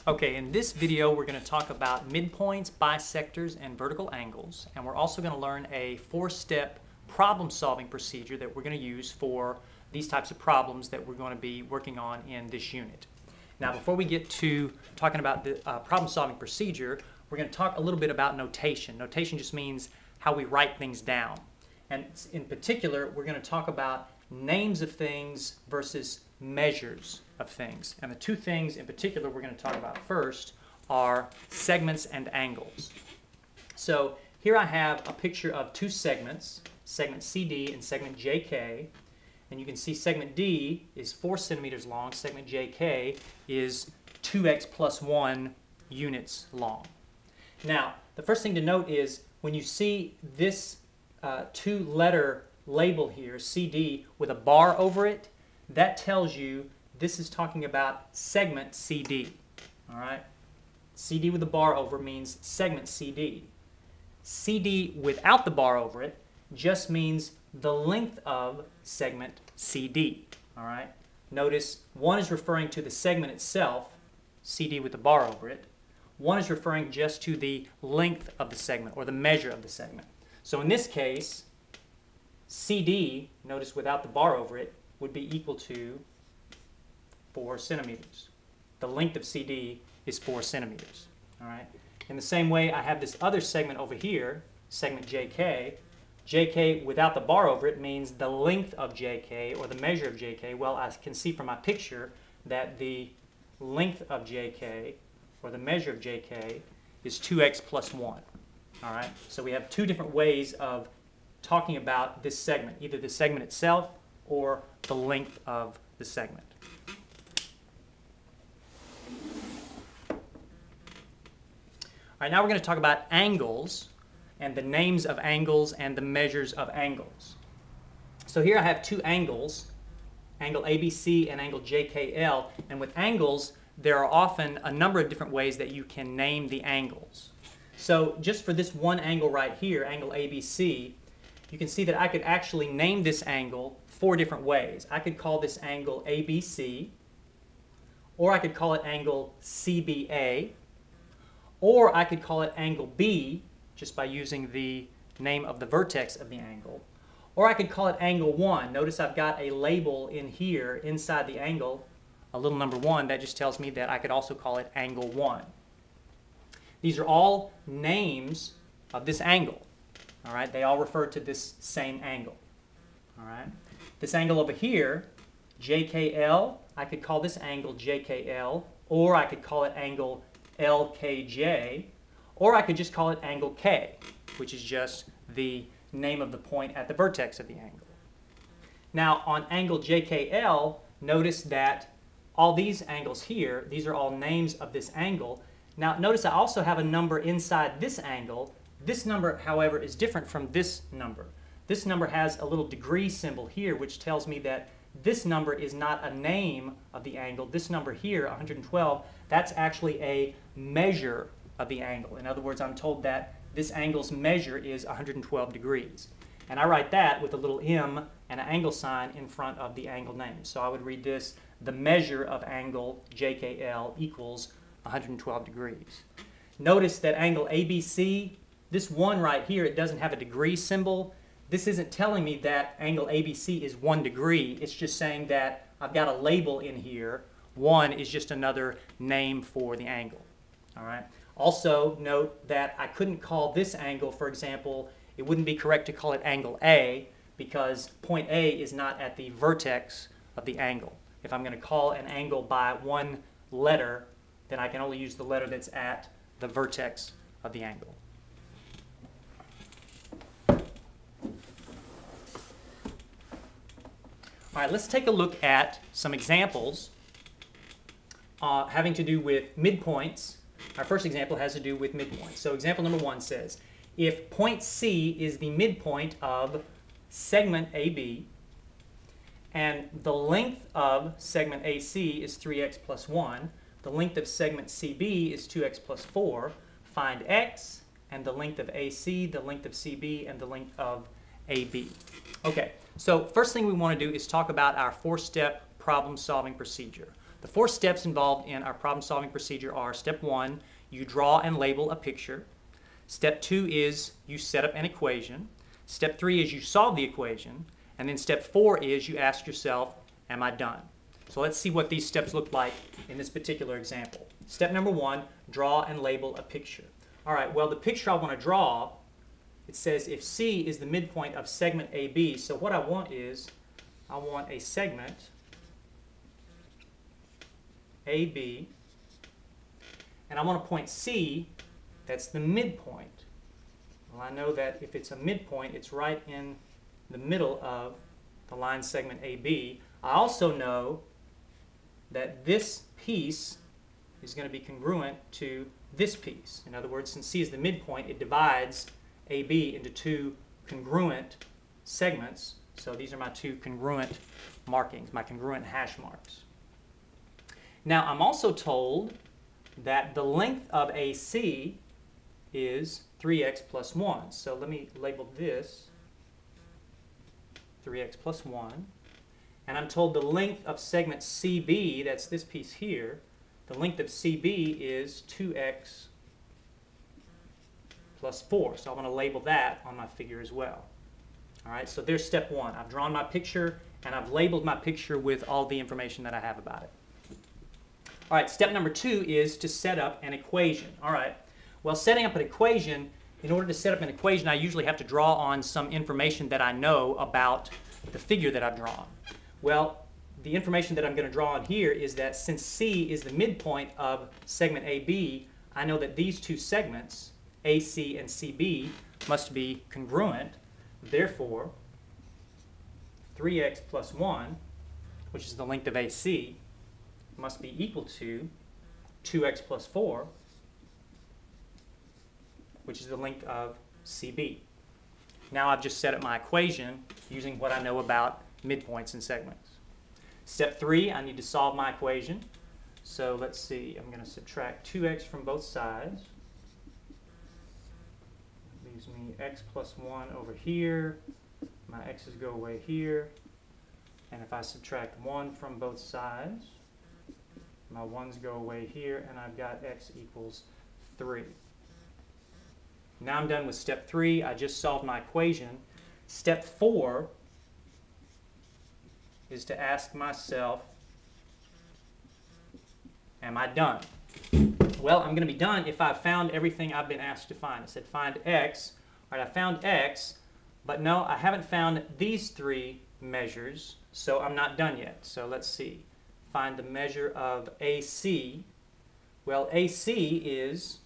Okay, in this video we're going to talk about midpoints, bisectors, and vertical angles, and we're also going to learn a four-step problem-solving procedure that we're going to use for these types of problems that we're going to be working on in this unit. Now, before we get to talking about the problem-solving procedure, we're going to talk a little bit about notation. Notation just means how we write things down. And in particular, we're going to talk about names of things versus measures of things. And the two things in particular we're going to talk about first are segments and angles. So here I have a picture of two segments, segment CD and segment JK. And you can see segment D is 4 centimeters long, segment JK is 2x plus 1 units long. Now, the first thing to note is when you see this two-letter label here, CD, with a bar over it, that tells you this is talking about segment CD. All right? CD with a bar over means segment CD. CD without the bar over it just means the length of segment CD. All right? Notice one is referring to the segment itself, CD with the bar over it. One is referring just to the length of the segment or the measure of the segment. So in this case, CD, notice without the bar over it, would be equal to 4 centimeters. The length of CD is 4 centimeters. All right? In the same way, I have this other segment over here, segment JK. JK without the bar over it means the length of JK or the measure of JK. Well, I can see from my picture that the length of JK or the measure of JK is 2x plus 1. All right? So we have two different ways of talking about this segment, either the segment itself or the length of the segment. All right, now we're going to talk about angles and the names of angles and the measures of angles. So here I have two angles, angle ABC and angle JKL, and with angles there are often a number of different ways that you can name the angles. So just for this one angle right here, angle ABC, you can see that I could actually name this angle 4 different ways. I could call this angle ABC, or I could call it angle CBA, or I could call it angle B, just by using the name of the vertex of the angle, or I could call it angle 1. Notice I've got a label in here inside the angle, a little number 1, that just tells me that I could also call it angle 1. These are all names of this angle. All right, they all refer to this same angle. All right, this angle over here, JKL, I could call this angle JKL, or I could call it angle LKJ, or I could just call it angle K, which is just the name of the point at the vertex of the angle. Now, on angle JKL, notice that all these angles here, these are all names of this angle. Now, notice I also have a number inside this angle. This number, however, is different from this number. This number has a little degree symbol here, which tells me that this number is not a name of the angle. This number here, 112, that's actually a measure of the angle. In other words, I'm told that this angle's measure is 112 degrees. And I write that with a little m and an angle sign in front of the angle name. So I would read this, the measure of angle JKL equals 112 degrees. Notice that angle ABC, this one right here, it doesn't have a degree symbol. This isn't telling me that angle ABC is 1 degree. It's just saying that I've got a label in here. 1 is just another name for the angle. All right. Also note that I couldn't call this angle, for example, it wouldn't be correct to call it angle A because point A is not at the vertex of the angle. If I'm going to call an angle by one letter, then I can only use the letter that's at the vertex of the angle. All right, let's take a look at some examples having to do with midpoints. Our first example has to do with midpoints. So example number 1 says, if point C is the midpoint of segment AB, and the length of segment AC is 3x plus 1, the length of segment CB is 2x plus 4, find x, and the length of AC, the length of CB, and the length of AB. Okay, so first thing we want to do is talk about our 4-step problem-solving procedure. The 4 steps involved in our problem-solving procedure are: step 1, you draw and label a picture. Step 2 is you set up an equation. Step 3 is you solve the equation. And then step 4 is you ask yourself, am I done? So let's see what these steps look like in this particular example. Step number 1, draw and label a picture. All right, well, the picture I want to draw, it says if C is the midpoint of segment AB, so what I want is, I want a segment AB, and I want a point C that's the midpoint. Well, I know that if it's a midpoint, it's right in the middle of the line segment AB. I also know that this piece is going to be congruent to this piece. In other words, since C is the midpoint, it divides AB into 2 congruent segments. So these are my 2 congruent markings, my congruent hash marks. Now, I'm also told that the length of AC is 3x plus 1. So let me label this 3x plus 1. And I'm told the length of segment CB, that's this piece here, the length of CB is 2x plus 4. So I want to label that on my figure as well. All right, so there's step 1. I've drawn my picture, and I've labeled my picture with all the information that I have about it. All right, step number 2 is to set up an equation. All right, well, setting up an equation, in order to set up an equation, I usually have to draw on some information that I know about the figure that I've drawn. Well, the information that I'm going to draw on here is that since C is the midpoint of segment AB, I know that these 2 segments, AC and CB, must be congruent. Therefore, 3x plus 1, which is the length of AC, must be equal to 2x plus 4, which is the length of CB. Now I've just set up my equation using what I know about midpoints and segments. Step 3, I need to solve my equation. So let's see, I'm going to subtract 2x from both sides. That leaves me x plus 1 over here. My x's go away here. And if I subtract 1 from both sides, my 1's go away here, and I've got x equals 3. Now I'm done with step 3. I just solved my equation. Step 4 is to ask myself, am I done? Well, I'm going to be done if I've found everything I've been asked to find. I said find x. All right, I found x, but no, I haven't found these 3 measures, so I'm not done yet. So let's see. Find the measure of AC. Well, AC is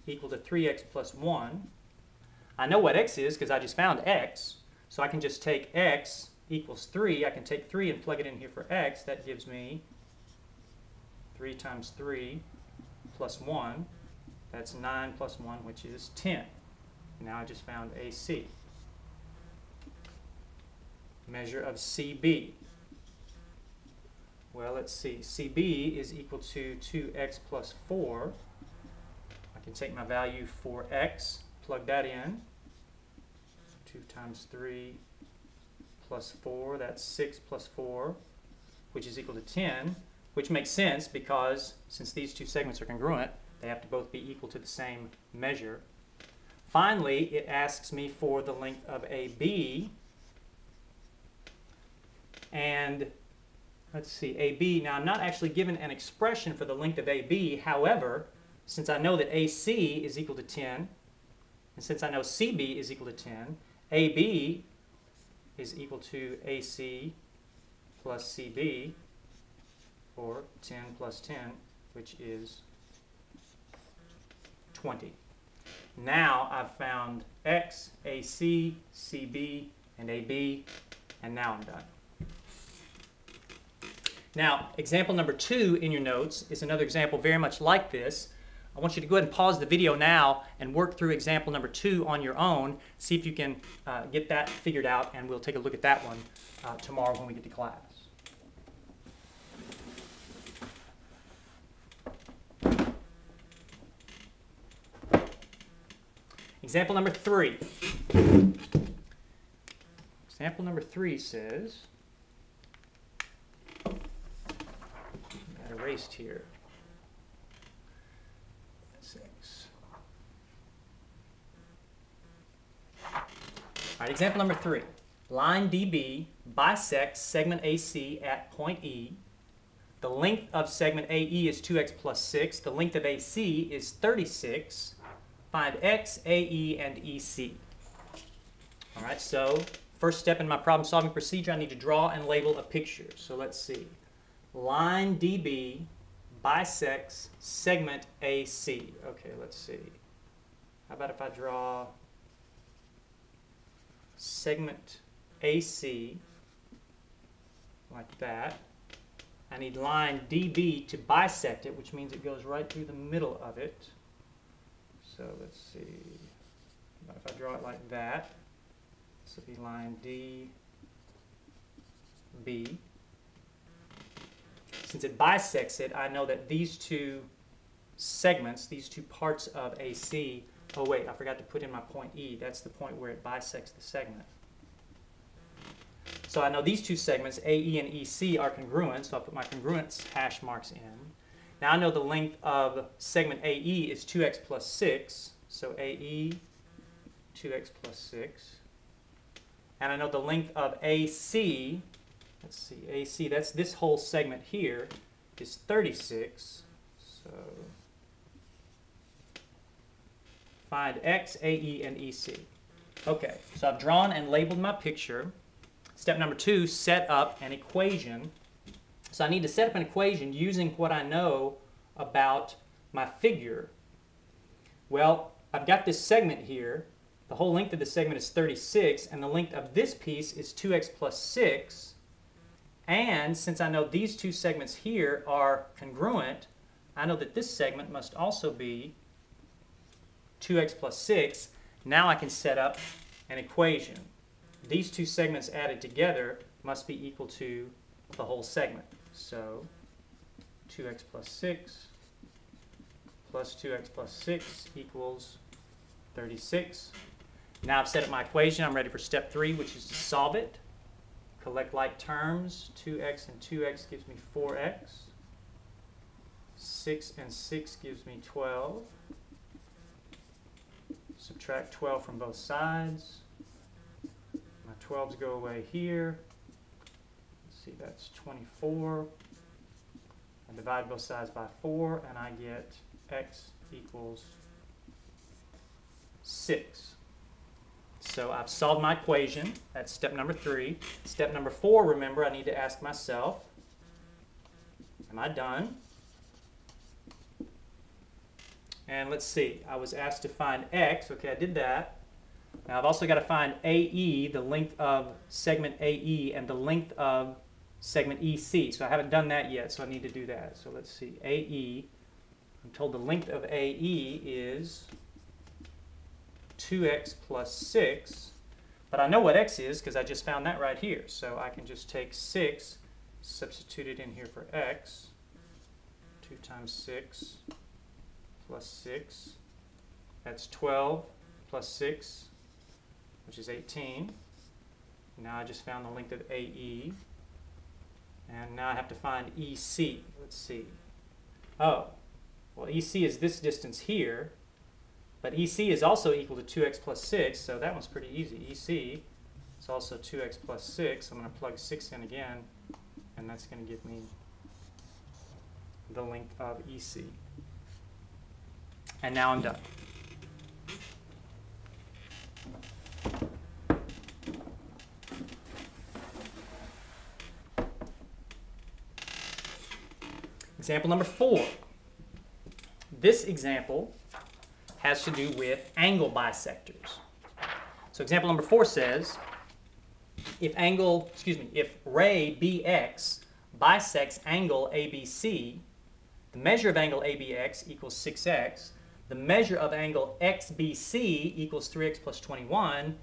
equal to 3x plus 1. I know what x is because I just found x, so I can just take x equals 3. I can take 3 and plug it in here for x. That gives me 3 times 3 plus 1. That's 9 plus 1, which is 10. Now I just found AC. Measure of CB. Well, let's see. CB is equal to 2x plus 4. I can take my value for x, plug that in. 2 times 3 plus 4, that's 6 plus 4, which is equal to 10, which makes sense because since these 2 segments are congruent, they have to both be equal to the same measure. Finally, it asks me for the length of AB, and let's see, AB. Now, I'm not actually given an expression for the length of AB. However, since I know that AC is equal to 10, and since I know CB is equal to 10, AB is equal to AC plus CB, or 10 plus 10, which is 20. Now I've found X, AC, CB, and AB, and now I'm done. Now, example number 2 in your notes is another example very much like this. I want you to go ahead and pause the video now and work through example number 2 on your own. See if you can get that figured out, and we'll take a look at that one tomorrow when we get to class. Example number 3. Example number 3 says, erased here. 6. All right, example number 3. Line DB bisects segment AC at point E. The length of segment AE is 2x plus 6. The length of AC is 36. Find X, AE, and EC. All right, so first step in my problem-solving procedure, I need to draw and label a picture. So let's see. Line DB bisects segment AC. Okay, let's see. How about if I draw segment AC like that? I need line DB to bisect it, which means it goes right through the middle of it. So let's see. How about if I draw it like that? This will be line DB. Since it bisects it, I know that these two segments, these two parts of AC, oh wait, I forgot to put in my point E. That's the point where it bisects the segment. So I know these two segments, AE and EC, are congruent, so I'll put my congruence hash marks in. Now I know the length of segment AE is 2x plus 6, so AE, 2x plus 6. And I know the length of AC, let's see, AC, that's this whole segment here, is 36. So find X, AE, and EC. Okay, so I've drawn and labeled my picture. Step number 2, set up an equation. So I need to set up an equation using what I know about my figure. Well, I've got this segment here. The whole length of the segment is 36, and the length of this piece is 2x plus 6. And since I know these two segments here are congruent, I know that this segment must also be 2x plus 6. Now I can set up an equation. These two segments added together must be equal to the whole segment. So 2x plus 6 plus 2x plus 6 equals 36. Now I've set up my equation. I'm ready for step 3, which is to solve it. Collect like terms. 2x and 2x gives me 4x. 6 and 6 gives me 12. Subtract 12 from both sides. My 12s go away here. Let's see, that's 24. I divide both sides by 4, and I get x equals 6. So I've solved my equation. That's step number 3. Step number 4, remember, I need to ask myself, am I done? And let's see, I was asked to find x. Okay, I did that. Now I've also got to find AE, the length of segment AE, and the length of segment EC. So I haven't done that yet, so I need to do that. So let's see, AE, I'm told the length of AE is 2x plus 6, but I know what x is because I just found that right here. So I can just take 6, substitute it in here for x. 2 times 6 plus 6. That's 12 plus 6, which is 18. Now I just found the length of AE. And now I have to find EC. Let's see. Oh, well, EC is this distance here. But EC is also equal to 2x plus 6, so that one's pretty easy. EC is also 2x plus 6. I'm going to plug 6 in again, and that's going to give me the length of EC. And now I'm done. Example number 4. This example has to do with angle bisectors. So example number 4 says, if ray BX bisects angle ABC, the measure of angle ABX equals 6x, the measure of angle XBC equals 3x plus 21,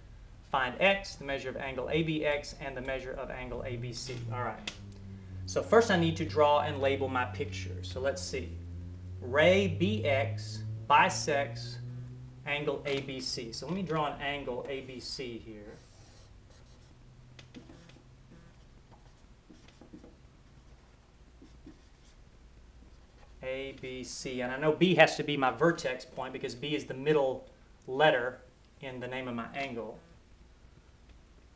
find x, the measure of angle ABX, and the measure of angle ABC. All right. So first I need to draw and label my picture. So let's see. Ray BX bisects angle ABC. So let me draw an angle ABC here. A, B, C. And I know B has to be my vertex point because B is the middle letter in the name of my angle.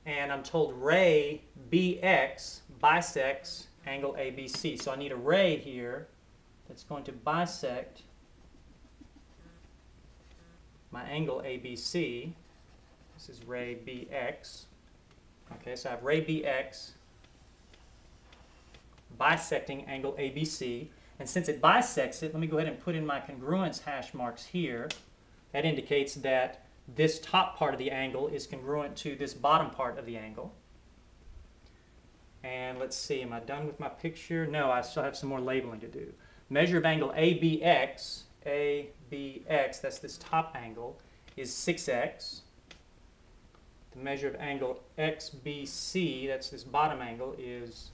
And I'm told ray BX bisects angle ABC. So I need a ray here that's going to bisect my angle ABC. This is ray BX. Okay, so I have ray BX bisecting angle ABC. And since it bisects it, let me go ahead and put in my congruence hash marks here. That indicates that this top part of the angle is congruent to this bottom part of the angle. And let's see, am I done with my picture? No, I still have some more labeling to do. Measure of angle ABX, that's this top angle, is 6x. The measure of angle XBC, that's this bottom angle, is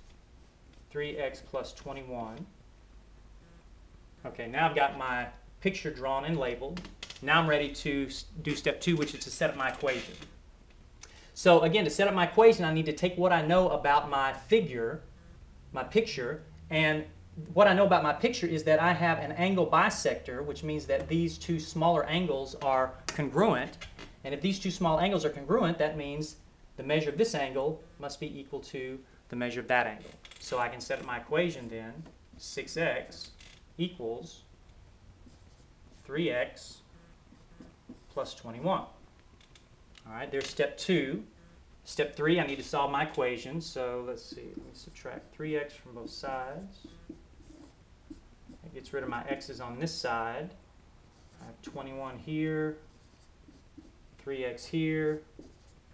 3x plus 21. Okay, now I've got my picture drawn and labeled. Now I'm ready to do step 2, which is to set up my equation. So again, to set up my equation, I need to take what I know about my figure, my picture, and what I know about my picture is that I have an angle bisector, which means that these two smaller angles are congruent. And if these two small angles are congruent, that means the measure of this angle must be equal to the measure of that angle. So I can set up my equation then, 6x equals 3x plus 21. All right, there's step 2. Step 3, I need to solve my equation. So let's see, let me subtract 3x from both sides. That gets rid of my x's on this side. I have 21 here, 3x here.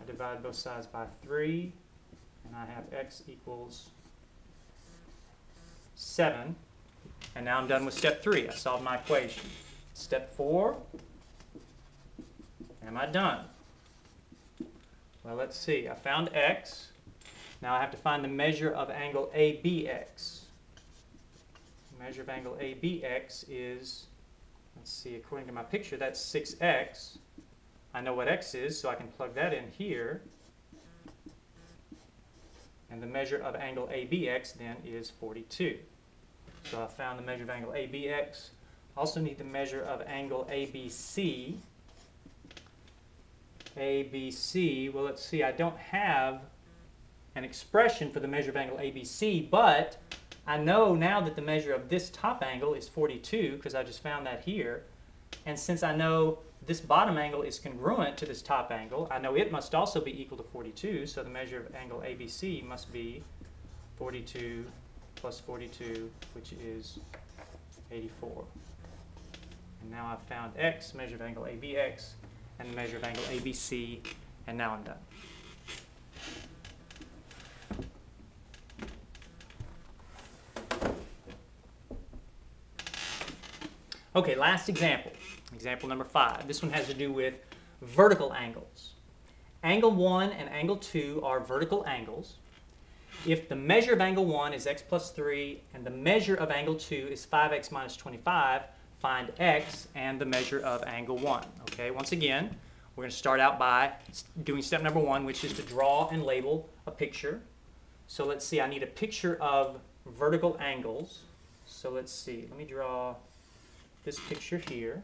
I divide both sides by 3, and I have x equals 7. And now I'm done with step 3. I solved my equation. Step 4, am I done? Well, let's see. I found x. Now I have to find the measure of angle ABX. The measure of angle ABX is, let's see, according to my picture, that's 6x. I know what x is, so I can plug that in here. And the measure of angle ABX then is 42. So I found the measure of angle ABX. Also need the measure of angle ABC. ABC, well, let's see, I don't have an expression for the measure of angle ABC, but I know now that the measure of this top angle is 42 because I just found that here. And since I know this bottom angle is congruent to this top angle, I know it must also be equal to 42, so the measure of angle ABC must be 42 plus 42, which is 84. And now I've found x, measure of angle ABX, and the measure of angle ABC, and now I'm done. Okay, last example. Example number 5. This one has to do with vertical angles. Angle 1 and angle 2 are vertical angles. If the measure of angle 1 is x plus 3 and the measure of angle 2 is 5x minus 25, find x and the measure of angle 1. Okay, once again, we're going to start out by doing step number 1, which is to draw and label a picture. So let's see, I need a picture of vertical angles. So let's see, let me draw this picture here.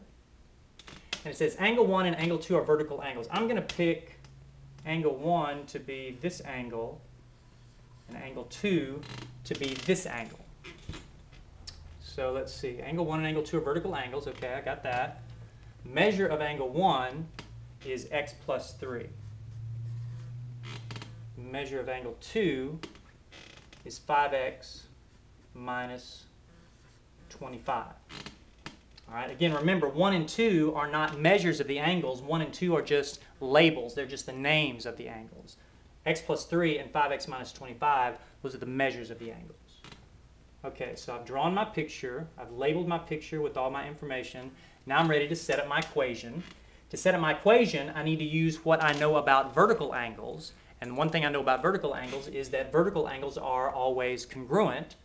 And it says angle 1 and angle 2 are vertical angles. I'm going to pick angle 1 to be this angle and angle 2 to be this angle. So let's see, angle 1 and angle 2 are vertical angles. Okay, I got that. Measure of angle 1 is x plus 3. Measure of angle 2 is 5x minus 25. All right, again, remember, 1 and 2 are not measures of the angles. 1 and 2 are just labels. They're just the names of the angles. X plus 3 and 5x minus 25, those are the measures of the angles. Okay, so I've drawn my picture. I've labeled my picture with all my information. Now I'm ready to set up my equation. To set up my equation, I need to use what I know about vertical angles. And one thing I know about vertical angles is that vertical angles are always congruent.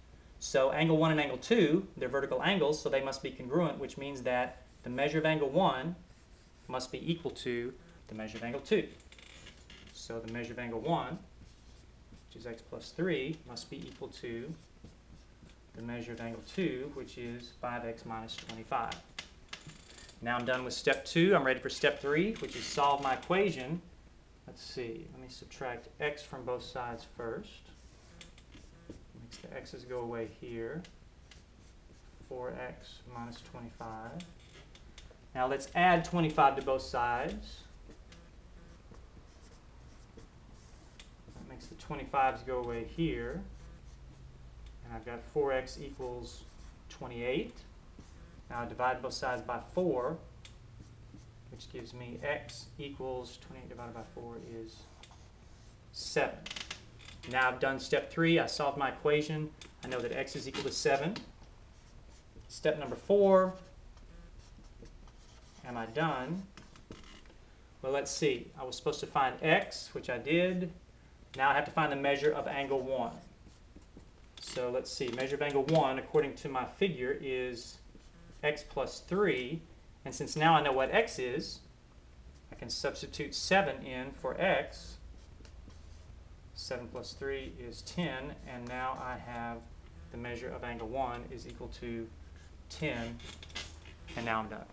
So angle 1 and angle 2, they're vertical angles, so they must be congruent, which means that the measure of angle 1 must be equal to the measure of angle 2. So the measure of angle 1, which is x plus 3, must be equal to the measure of angle 2, which is 5x minus 25. Now I'm done with step 2. I'm ready for step 3, which is solve my equation. Let's see. Let me subtract x from both sides first. Makes the x's go away here. 4x minus 25. Now let's add 25 to both sides. That makes the 25's go away here. And I've got 4x equals 28. Now I divide both sides by 4, which gives me x equals 28 divided by 4 is 7. Now I've done step 3. I solved my equation. I know that x is equal to 7. Step number 4. Am I done? Well, let's see. I was supposed to find x, which I did. Now I have to find the measure of angle 1. So let's see. Measure of angle 1, according to my figure, is x plus 3. And since now I know what x is, I can substitute 7 in for x. 7 plus 3 is 10. And now I have the measure of angle 1 is equal to 10. And now I'm done.